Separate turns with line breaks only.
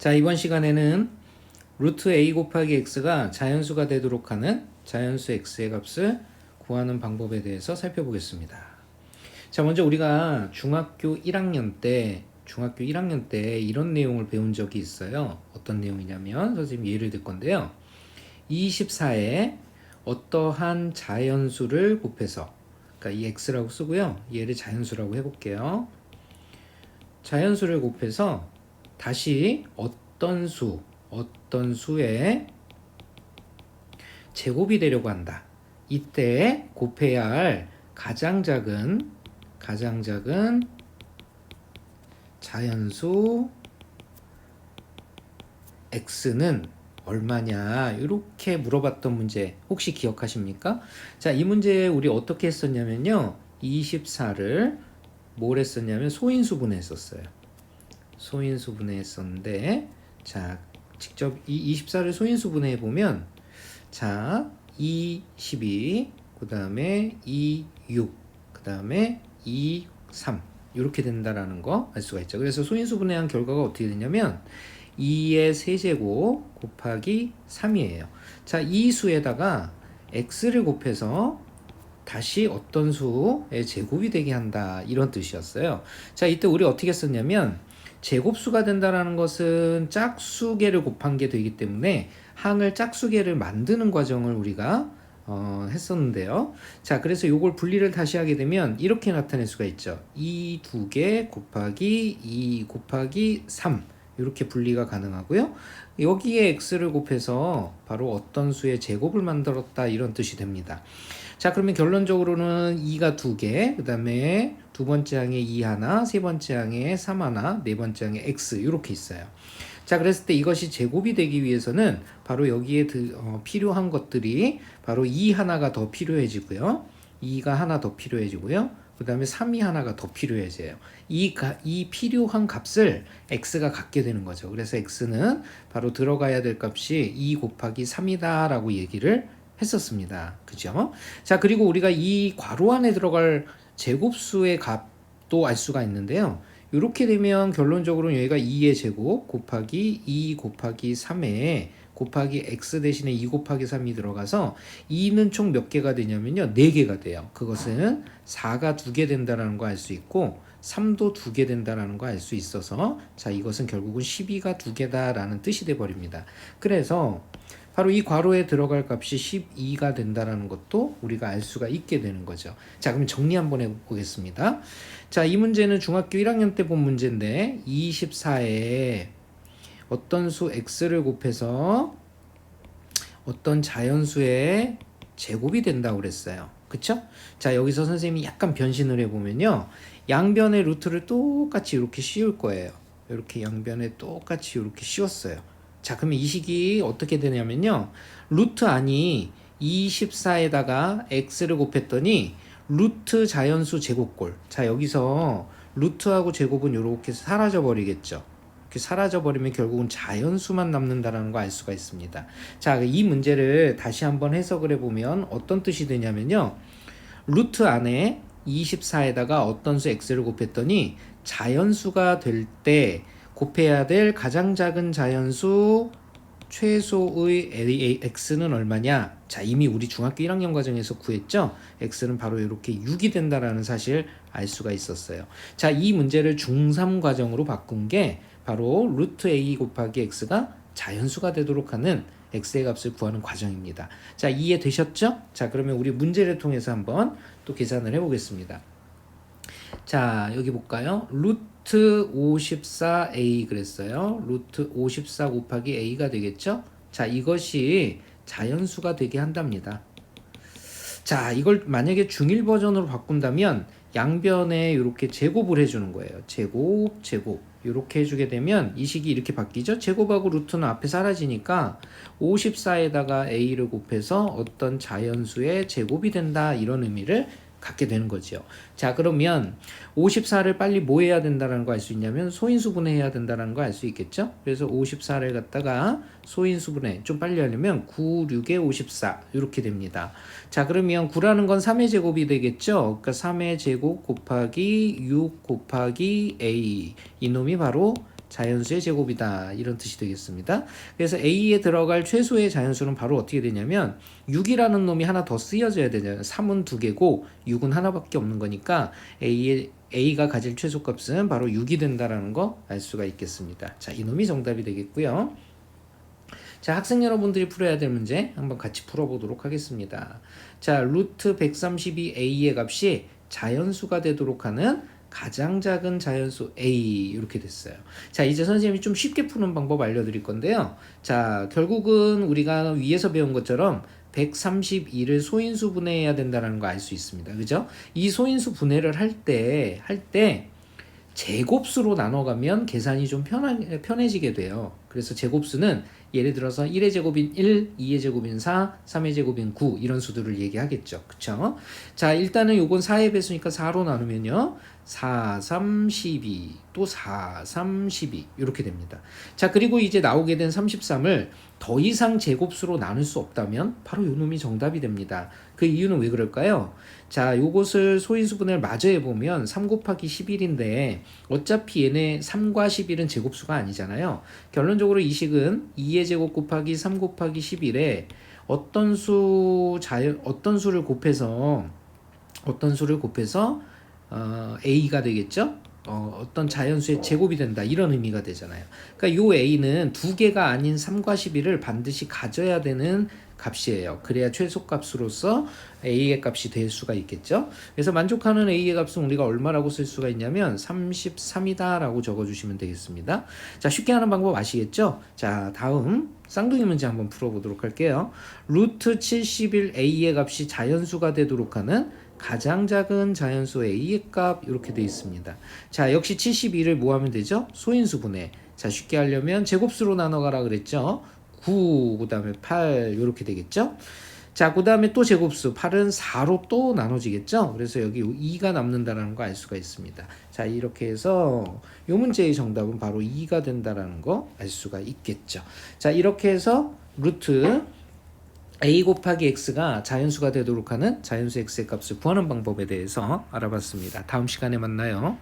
자, 이번 시간에는 루트 a 곱하기 x가 자연수가 되도록 하는 자연수 x의 값을 구하는 방법에 대해서 살펴보겠습니다. 자, 먼저 우리가 중학교 1학년 때 이런 내용을 배운 적이 있어요. 어떤 내용이냐면 선생님 예를 들 건데요. 24에 어떠한 자연수를 곱해서, 그러니까 이 x라고 쓰고요. 얘를 자연수라고 해볼게요. 자연수를 곱해서 다시 어떤 수의 제곱이 되려고 한다. 이때 곱해야 할 가장 작은 자연수 x는 얼마냐, 이렇게 물어봤던 문제 혹시 기억하십니까? 자, 이 문제 우리 어떻게 했었냐면요, 24를 뭘 했었냐면 소인수분해 했었어요. 소인수분해 했었는데, 자, 직접 이 24를 소인수분해 보면, 자, 2, 12, 그 다음에 2, 6, 그 다음에 2, 3 이렇게 된다라는 거 알 수가 있죠. 그래서 소인수분해한 결과가 어떻게 되냐면 2의 세제곱 곱하기 3이에요. 자, 이 수에다가 x를 곱해서 다시 어떤 수의 제곱이 되게 한다, 이런 뜻이었어요. 자, 이때 우리 어떻게 썼냐면 제곱수가 된다라는 것은 짝수개를 곱한 게 되기 때문에 항을 짝수개를 만드는 과정을 우리가 했었는데요. 자, 그래서 요걸 분리를 다시 하게 되면 이렇게 나타낼 수가 있죠. 2 2개 곱하기 2 곱하기 3 이렇게 분리가 가능하고요. 여기에 x를 곱해서 바로 어떤 수의 제곱을 만들었다, 이런 뜻이 됩니다. 자, 그러면 결론적으로는 2가 2개, 그 다음에 두 번째 항에 2 하나, 세 번째 항에 3 하나, 네 번째 항에 x 이렇게 있어요. 자, 그랬을 때 이것이 제곱이 되기 위해서는 바로 여기에 필요한 것들이 바로 2 하나가 더 필요해지고요. 2가 하나 더 필요해지고요. 그 다음에 3이 하나가 더 필요해져요. 이 필요한 값을 x가 갖게 되는 거죠. 그래서 x는 바로 들어가야 될 값이 2 곱하기 3이다 라고 얘기를 했었습니다. 그죠? 자, 그리고 우리가 이 괄호 안에 들어갈 제곱수의 값도 알 수가 있는데요. 이렇게 되면 결론적으로 여기가 2의 제곱 곱하기 2 곱하기 3에 곱하기 x 대신에 2 곱하기 3이 들어가서 2는 총 몇 개가 되냐면요, 4개가 돼요. 그것은 4가 2개 된다는 거 알 수 있고 3도 2개 된다는 거 알 수 있어서, 자, 이것은 결국은 12가 2개다라는 뜻이 돼 버립니다. 그래서 바로 이 괄호에 들어갈 값이 12가 된다는 것도 우리가 알 수가 있게 되는 거죠. 자, 그럼 정리 한번 해보겠습니다. 자, 이 문제는 중학교 1학년 때 본 문제인데 24에 어떤 수 x를 곱해서 어떤 자연수의 제곱이 된다고 그랬어요. 그쵸? 자, 여기서 선생님이 약간 변신을 해보면요, 양변의 루트를 똑같이 이렇게 씌울 거예요. 이렇게 양변에 똑같이 이렇게 씌웠어요. 자, 그러면 이 식이 어떻게 되냐면요, 루트 안이 24에다가 x를 곱했더니 루트 자연수 제곱꼴. 자, 여기서 루트하고 제곱은 이렇게 사라져 버리겠죠. 이렇게 사라져 버리면 결국은 자연수만 남는다는 거 알 수가 있습니다. 자, 이 문제를 다시 한번 해석을 해보면 어떤 뜻이 되냐면요, 루트 안에 24에다가 어떤 수 x를 곱했더니 자연수가 될 때 곱해야 될 가장 작은 자연수 최소의 x는 얼마냐? 자, 이미 우리 중학교 1학년 과정에서 구했죠? x는 바로 이렇게 6이 된다라는 사실 알 수가 있었어요. 자, 이 문제를 중3 과정으로 바꾼 게 바로 루트 a 곱하기 x가 자연수가 되도록 하는 x의 값을 구하는 과정입니다. 자, 이해되셨죠? 자, 그러면 우리 문제를 통해서 한번 또 계산을 해보겠습니다. 자, 여기 볼까요? 루트 54a 그랬어요. 루트 54 곱하기 a가 되겠죠? 자, 이것이 자연수가 되게 한답니다. 자, 이걸 만약에 중1 버전으로 바꾼다면 양변에 이렇게 제곱을 해주는 거예요. 제곱 이렇게 해주게 되면 이 식이 이렇게 바뀌죠. 제곱하고 루트는 앞에 사라지니까 54에다가 a를 곱해서 어떤 자연수의 제곱이 된다, 이런 의미를 갖게 되는 거죠. 자, 그러면 54를 빨리 뭐 해야 된다는 거 알 수 있냐면 소인수분해 해야 된다는 거 알 수 있겠죠. 그래서 54를 갖다가 소인수분해 좀 빨리 하려면 9, 6에 54 이렇게 됩니다. 자, 그러면 9라는 건 3의 제곱이 되겠죠. 그러니까 3의 제곱 곱하기 6 곱하기 a, 이놈이 바로 자연수의 제곱이다. 이런 뜻이 되겠습니다. 그래서 A에 들어갈 최소의 자연수는 바로 어떻게 되냐면 6이라는 놈이 하나 더 쓰여져야 되잖아요. 3은 2개고 6은 하나밖에 없는 거니까 A가 가질 최소값은 바로 6이 된다라는 거 알 수가 있겠습니다. 자, 이놈이 정답이 되겠고요. 자, 학생 여러분들이 풀어야 될 문제 한번 같이 풀어보도록 하겠습니다. 자, 루트 132a의 값이 자연수가 되도록 하는 가장 작은 자연수 a 이렇게 됐어요. 자, 이제 선생님이 좀 쉽게 푸는 방법 알려드릴 건데요. 자, 결국은 우리가 위에서 배운 것처럼 132를 소인수 분해해야 된다는 거 알 수 있습니다. 그죠? 이 소인수 분해를 할 때 제곱수로 나눠가면 계산이 좀 편해지게 돼요. 그래서 제곱수는 예를 들어서 1의 제곱인 1, 2의 제곱인 4, 3의 제곱인 9 이런 수들을 얘기하겠죠. 그쵸? 자, 일단은 요건 4의 배수니까 4로 나누면요. 4, 3, 12, 또 4, 3, 12 이렇게 됩니다. 자, 그리고 이제 나오게 된 33을 더 이상 제곱수로 나눌 수 없다면 바로 요 놈이 정답이 됩니다. 그 이유는 왜 그럴까요? 자, 요것을 소인수분해를 마저 해보면 3 곱하기 11인데 어차피 얘네 3과 11은 제곱수가 아니잖아요. 결론적으로 이 식은 2의 제곱 곱하기 3 곱하기 11에 어떤 수를 곱해서 A가 되겠죠? 어떤 자연수의 제곱이 된다 이런 의미가 되잖아요. 그러니까 요 A는 두 개가 아닌 3과 11을 반드시 가져야 되는 값이에요. 그래야 최소값으로서 A의 값이 될 수가 있겠죠. 그래서 만족하는 A의 값은 우리가 얼마라고 쓸 수가 있냐면 33이다 라고 적어주시면 되겠습니다. 자, 쉽게 하는 방법 아시겠죠? 자, 다음 쌍둥이 문제 한번 풀어보도록 할게요. 루트 71 A의 값이 자연수가 되도록 하는 가장 작은 자연수 A의 값 이렇게 되어 있습니다. 자, 역시 72를 뭐 하면 되죠? 소인수분해. 자, 쉽게 하려면 제곱수로 나눠가라 그랬죠? 9, 그 다음에 8 이렇게 되겠죠? 자, 그 다음에 또 제곱수 8은 4로 또 나눠지겠죠? 그래서 여기 2가 남는다는 거 알 수가 있습니다. 자, 이렇게 해서 이 문제의 정답은 바로 2가 된다는 거 알 수가 있겠죠. 자, 이렇게 해서 루트 a 곱하기 x가 자연수가 되도록 하는 자연수 x의 값을 구하는 방법에 대해서 알아봤습니다. 다음 시간에 만나요.